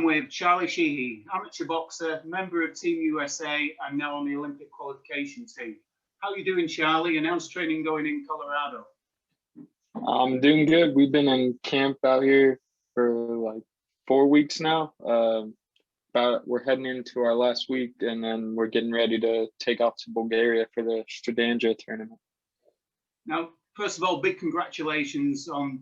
with Charlie Sheehy, amateur boxer, member of Team USA, and now on the Olympic qualification team. How are you doing, Charlie? And how's training going in Colorado? I'm doing good. We've been in camp out here for like 4 weeks now. We're heading into our last week, and then we're getting ready to take off to Bulgaria for the Stradanja tournament. Now, first of all, big congratulations on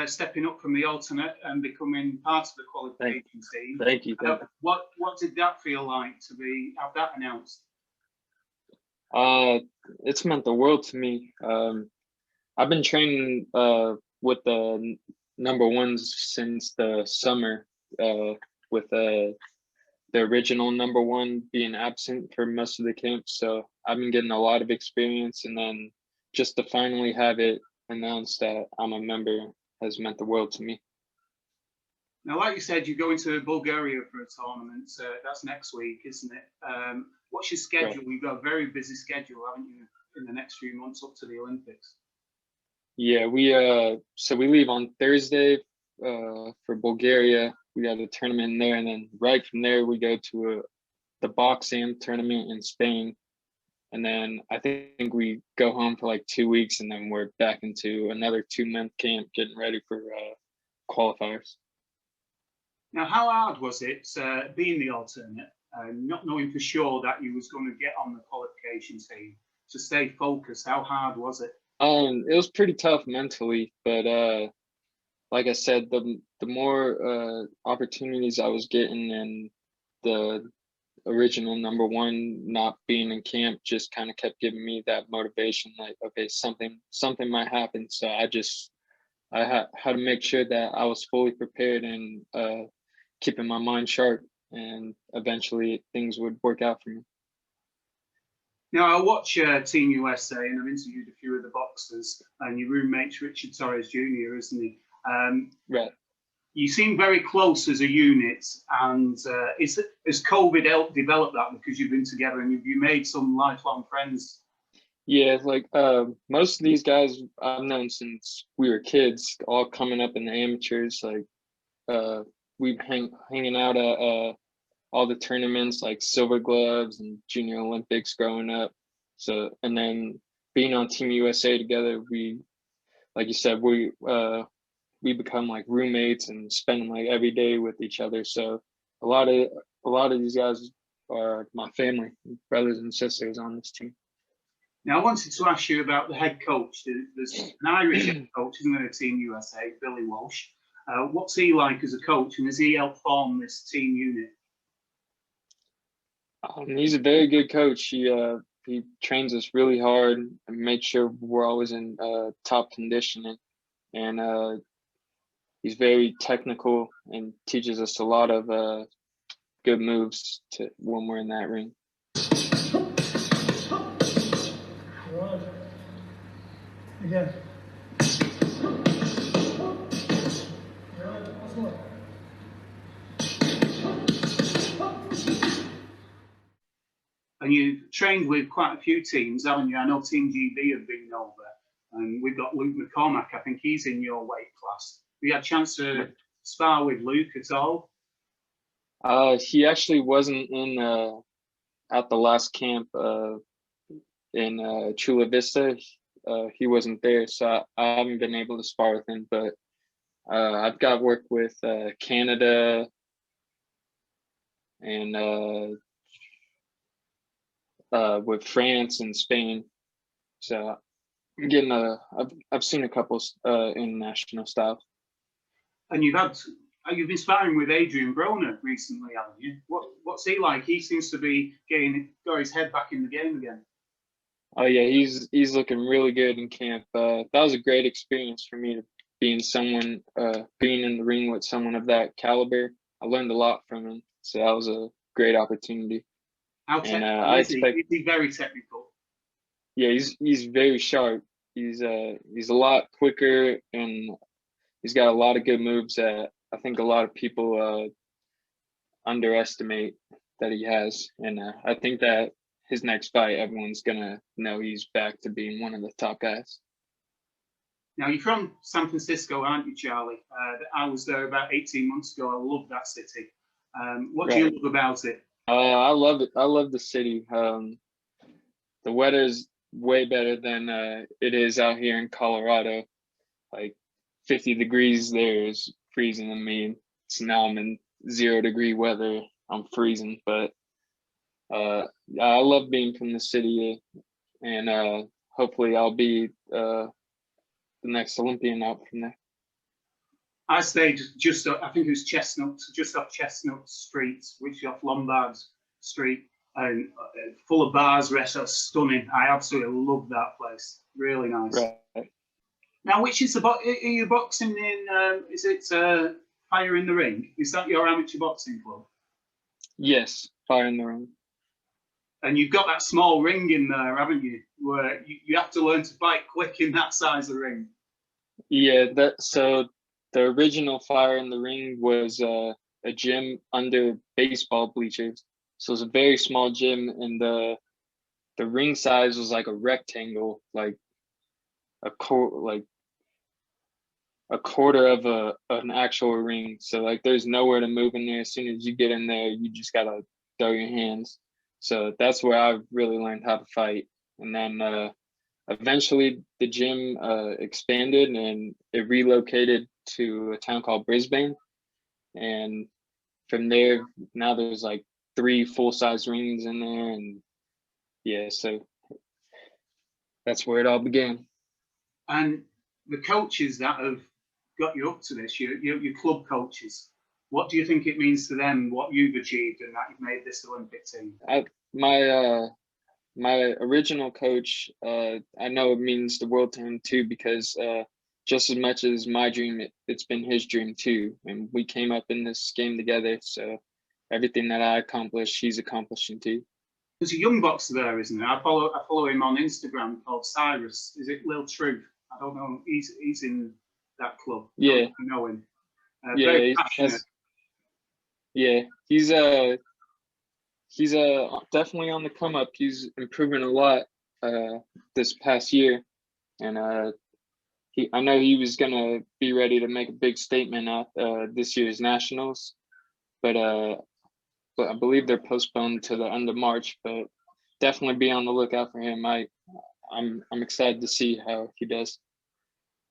stepping up from the alternate and becoming part of the qualification team. Thank you. What did that feel like to have that announced? It's meant the world to me. I've been training with the number ones since the summer, with the original number one being absent for most of the camp. So I've been getting a lot of experience, and then just to finally have it announced that I'm a member has meant the world to me. Now, like you said, you're going to Bulgaria for a tournament. That's next week, isn't it? What's your schedule? Right. You've got a very busy schedule, haven't you, in the next few months up to the Olympics? Yeah, we leave on Thursday for Bulgaria. We got a tournament there, and then right from there we go to the boxing tournament in Spain, and then I think we go home for like 2 weeks, and then we're back into another 2-month camp getting ready for qualifiers. Now, how hard was it being the alternate, not knowing for sure that you was going to get on the qualification team, to stay focused? How hard was it? It was pretty tough mentally, but like I said, the more opportunities I was getting, and the original number one not being in camp just kind of kept giving me that motivation, like, okay, something might happen. So I had to make sure that I was fully prepared and keeping my mind sharp, and eventually things would work out for me. Now, I watch Team USA, and I've interviewed a few of the boxers, and your roommate's Richard Torres Jr., isn't he? Right. You seem very close as a unit, and has COVID helped develop that, because you've been together and you made some lifelong friends? Yeah, like most of these guys I've known since we were kids, all coming up in the amateurs. Like we've hanging out at all the tournaments, like Silver Gloves and Junior Olympics growing up. So, and then being on Team USA together, we, like you said, we become like roommates and spend like every day with each other. So a lot of these guys are my family, brothers and sisters on this team. Now, I wanted to ask you about the head coach. There's an Irish head coach, isn't there, Team USA, Billy Walsh. What's he like as a coach, and has he helped form this team unit? He's a very good coach. He trains us really hard and makes sure we're always in top conditioning. And he's very technical and teaches us a lot of good moves when we're in that ring. Again. And you've trained with quite a few teams, haven't you? I know Team GB have been over, and we've got Luke McCormack. I think he's in your weight class. We had a chance to spar with Luke at all? He actually wasn't in at the last camp in Chula Vista. He wasn't there, so I haven't been able to spar with him. But I've got work with Canada and with France and Spain. So I'm getting I've seen a couple international styles. And you've been sparring with Adrien Broner recently, haven't you? What's he like? He seems to be got his head back in the game again. Oh yeah, he's looking really good in camp. That was a great experience for me, to being in the ring with someone of that caliber. I learned a lot from him, so that was a great opportunity. How technical is he? Is he very technical? Yeah, he's very sharp. He's a lot quicker, and he's got a lot of good moves that I think a lot of people underestimate that he has. And I think that his next fight, everyone's gonna know he's back to being one of the top guys. Now, you're from San Francisco, aren't you, Charlie? I was there about 18 months ago. I love that city. What do you love about it? I love it. I love the city. The weather is way better than it is out here in Colorado. Like 50 degrees there is freezing to me. So now I'm in 0-degree weather. I'm freezing, but I love being from the city, and hopefully I'll be the next Olympian out from there. I stayed just, I think it was just off Chestnut Street, which is off Lombard Street, and full of bars, restaurants, stunning. I absolutely love that place. Really nice. Right. Now, which is are you boxing in? Is it Fire in the Ring? Is that your amateur boxing club? Yes, Fire in the Ring. And you've got that small ring in there, haven't you? Where you have to learn to fight quick in that size of ring. Yeah, so the original Fire in the Ring was a gym under baseball bleachers. So it was a very small gym, and the ring size was like a rectangle, like a quarter of an actual ring. So like there's nowhere to move in there. As soon as you get in there, you just gotta throw your hands. So that's where I really learned how to fight. And then eventually the gym expanded and it relocated to a town called Brisbane. And from there, now there's like 3 full-size rings in there. And yeah, so that's where it all began. And the coaches that have got you up to this, your club coaches, what do you think it means to them, what you've achieved and that you've made this Olympic team? My original coach, I know it means the world to him too, because just as much as my dream, it's been his dream too. And we came up in this game together. So everything that I accomplished, he's accomplishing too. There's a young boxer there, isn't there? I follow him on Instagram called Cyrus. Is it Lil Truth? I don't know. He's in that club. Yeah. I know him. Yeah, very passionate. Yeah, he's definitely on the come up. He's improving a lot this past year, and I know he was gonna be ready to make a big statement at this year's nationals, but I believe they're postponed to the end of March. But definitely be on the lookout for him. I'm excited to see how he does.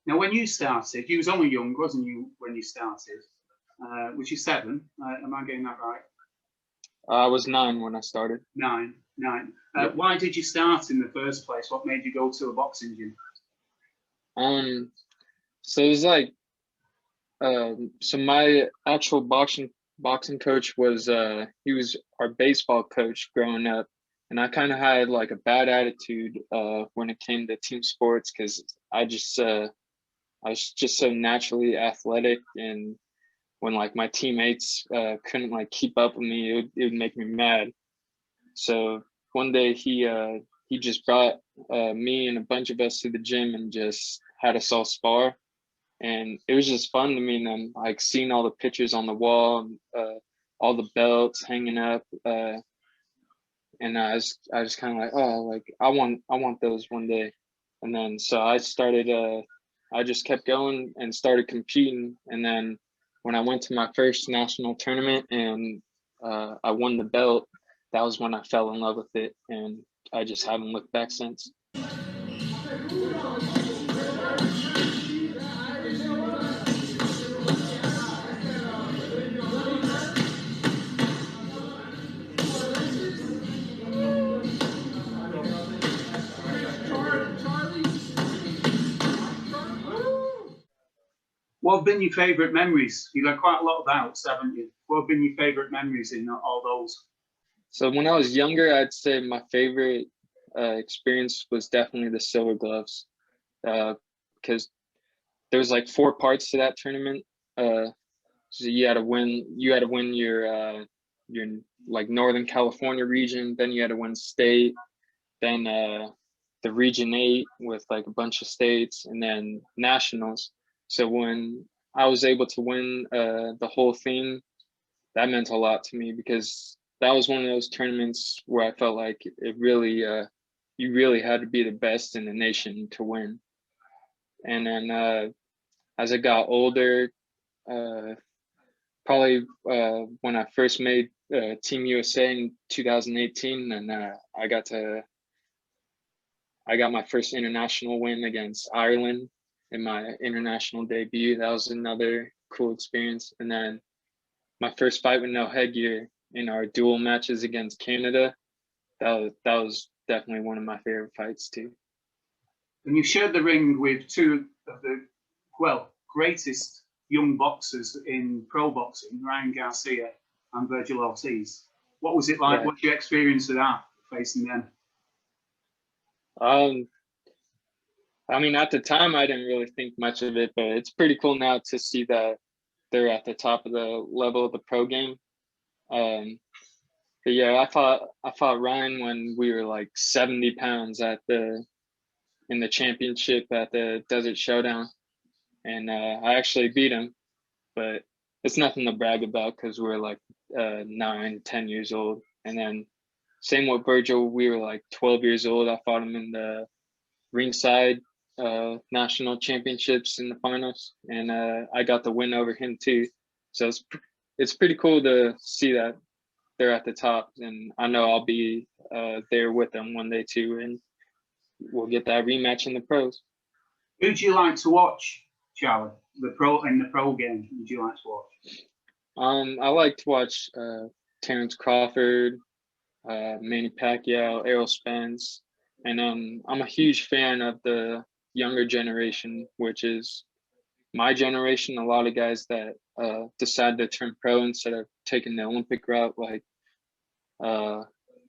Now, when you started, you was only young, wasn't you, when you started? Was you 7? Am I getting that right? I was 9 when I started. 9. Yep. Why did you start in the first place? What made you go to a boxing gym? So it was like, so my actual boxing coach was he was our baseball coach growing up, and I kind of had like a bad attitude when it came to team sports, because I was just so naturally athletic, and when like my teammates couldn't like keep up with me, it would make me mad. So one day he just brought me and a bunch of us to the gym and just had us all spar, and it was just fun to me. And then like seeing all the pictures on the wall, all the belts hanging up, and I was kind of like, oh, like I want those one day. And then so I started I just kept going and started competing. And then when I went to my first national tournament and I won the belt, that was when I fell in love with it, and I just haven't looked back since. What have been your favourite memories? You've had quite a lot of bouts, haven't you? What have been your favourite memories in all those? So when I was younger, I'd say my favorite experience was definitely the silver gloves, because there was like 4 parts to that tournament. So you had to win your like Northern California region, then you had to win state, then the region 8 with like a bunch of states, and then nationals. So when I was able to win the whole thing, that meant a lot to me, because that was one of those tournaments where I felt like it really you really had to be the best in the nation to win. And then as I got older, probably when I first made Team USA in 2018, and I got my first international win against Ireland in my international debut. That was another cool experience. And then my first fight with no headgear in our dual matches against Canada, that was definitely one of my favorite fights too. And you shared the ring with two of the, well, greatest young boxers in pro boxing, Ryan Garcia and Virgil Ortiz. What was it like? Right. What's your experience of that, facing them? I mean, at the time, I didn't really think much of it, but it's pretty cool now to see that they're at the top of the level of the pro game. But yeah, I fought Ryan when we were like 70 pounds in the championship at the Desert Showdown, and I actually beat him. But it's nothing to brag about because we're like 9, 10 years old. And then same with Virgil, we were like 12 years old. I fought him in the ringside national championships in the finals, and I got the win over him too. So it's pretty cool to see that they're at the top, and I know I'll be there with them one day too, and we'll get that rematch in the pros. Who do you like to watch, Charlie? The pro game, who do you like to watch? I like to watch Terrence Crawford, Manny Pacquiao, Errol Spence, and I'm a huge fan of the younger generation, which is my generation. A lot of guys that decide to turn pro instead of taking the Olympic route, like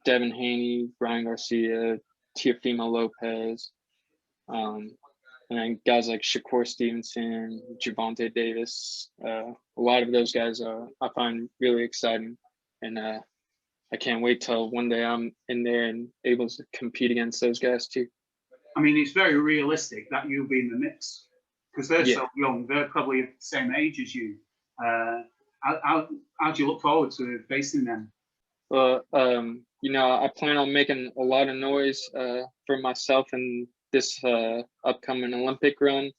Devin Haney, Ryan Garcia, Teofimo Lopez, and then guys like Shakur Stevenson, Gervonta Davis. A lot of those guys I find really exciting, and I can't wait till one day I'm in there and able to compete against those guys too. I mean, it's very realistic that you'll be in the mix because they're so young. They're probably the same age as you. How do you look forward to facing them? Well, you know, I plan on making a lot of noise for myself in this upcoming Olympic run,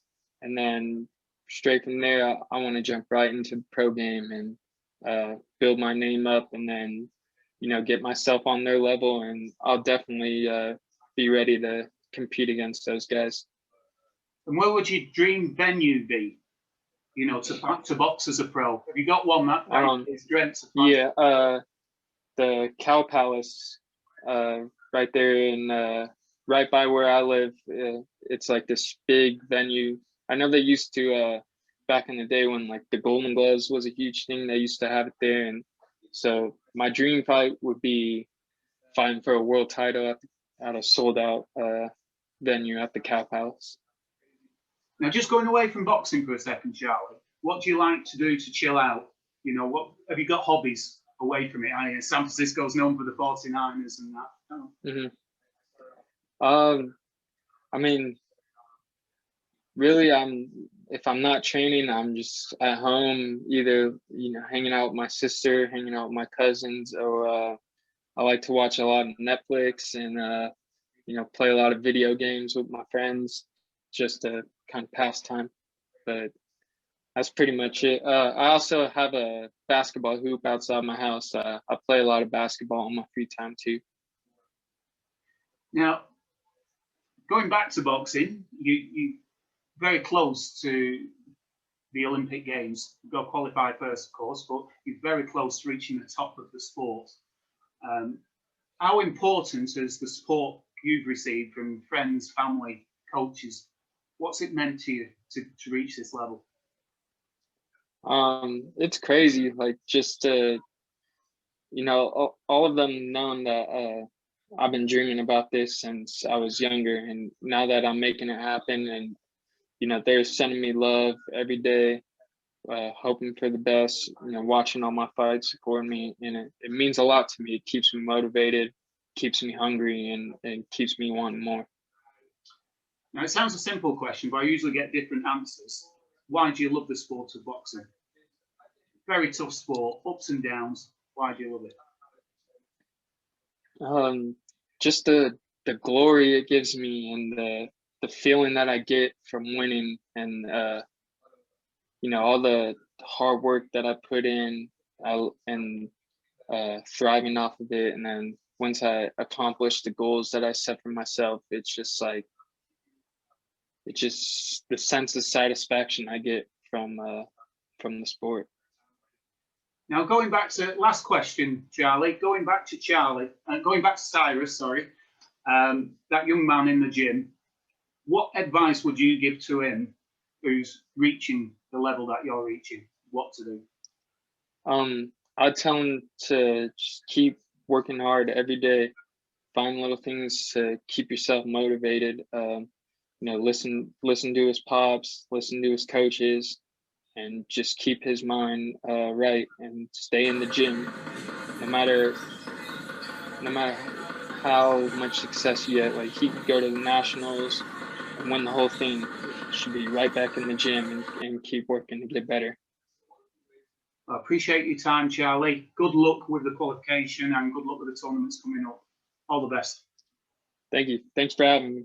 and then straight from there, I want to jump right into the pro game and build my name up, and then, you know, get myself on their level, and I'll definitely be ready to compete against those guys. And where would your dream venue be? You know, to box as a pro. Have you got one that is dreamt to fight? Yeah, the Cow Palace, right there in right by where I live. It's like this big venue. I know they used to back in the day when like the Golden Gloves was a huge thing. They used to have it there, and so my dream fight would be fighting for a world title at a sold out venue at the Cow Palace. Now, just going away from boxing for a second, Charlie, what do you like to do to chill out? You know, what have you got hobbies away from it? San Francisco's known for the 49ers and that. Oh. Mm-hmm. I mean, really, if I'm not training, I'm just at home, either, you know, hanging out with my sister, hanging out with my cousins, or I like to watch a lot of Netflix and you know, play a lot of video games with my friends, just to kind of pass time. But that's pretty much it. I also have a basketball hoop outside my house. I play a lot of basketball in my free time too. Now, going back to boxing, you very close to the Olympic Games. You got qualified first, of course, but you're very close to reaching the top of the sport. How important is the support you've received from friends, family, coaches? What's it meant to you to reach this level? It's crazy. Like, just to, you know, all of them knowing that I've been dreaming about this since I was younger, and now that I'm making it happen, and, you know, they're sending me love every day, hoping for the best, you know, watching all my fights, supporting me, and it means a lot to me. It keeps me motivated, keeps me hungry, and keeps me wanting more. Now, it sounds a simple question, but I usually get different answers. Why do you love the sport of boxing? Very tough sport, ups and downs. Why do you love it? Just the glory it gives me, and the feeling that I get from winning, and you know, all the hard work that I put in, and thriving off of it. And then once I accomplish the goals that I set for myself, it's just like, it's just the sense of satisfaction I get from the sport. Now, going back to last question, Charlie, going back to Cyrus, sorry, that young man in the gym, what advice would you give to him who's reaching the level that you're reaching? What to do? I'd tell him to just keep working hard every day, find little things to keep yourself motivated. Listen to his pops, listen to his coaches, and just keep his mind right and stay in the gym. No matter how much success you get, like he could go to the nationals and win the whole thing. He should be right back in the gym and keep working to get better. I appreciate your time, Charlie. Good luck with the qualification and good luck with the tournaments coming up. All the best. Thank you. Thanks for having me.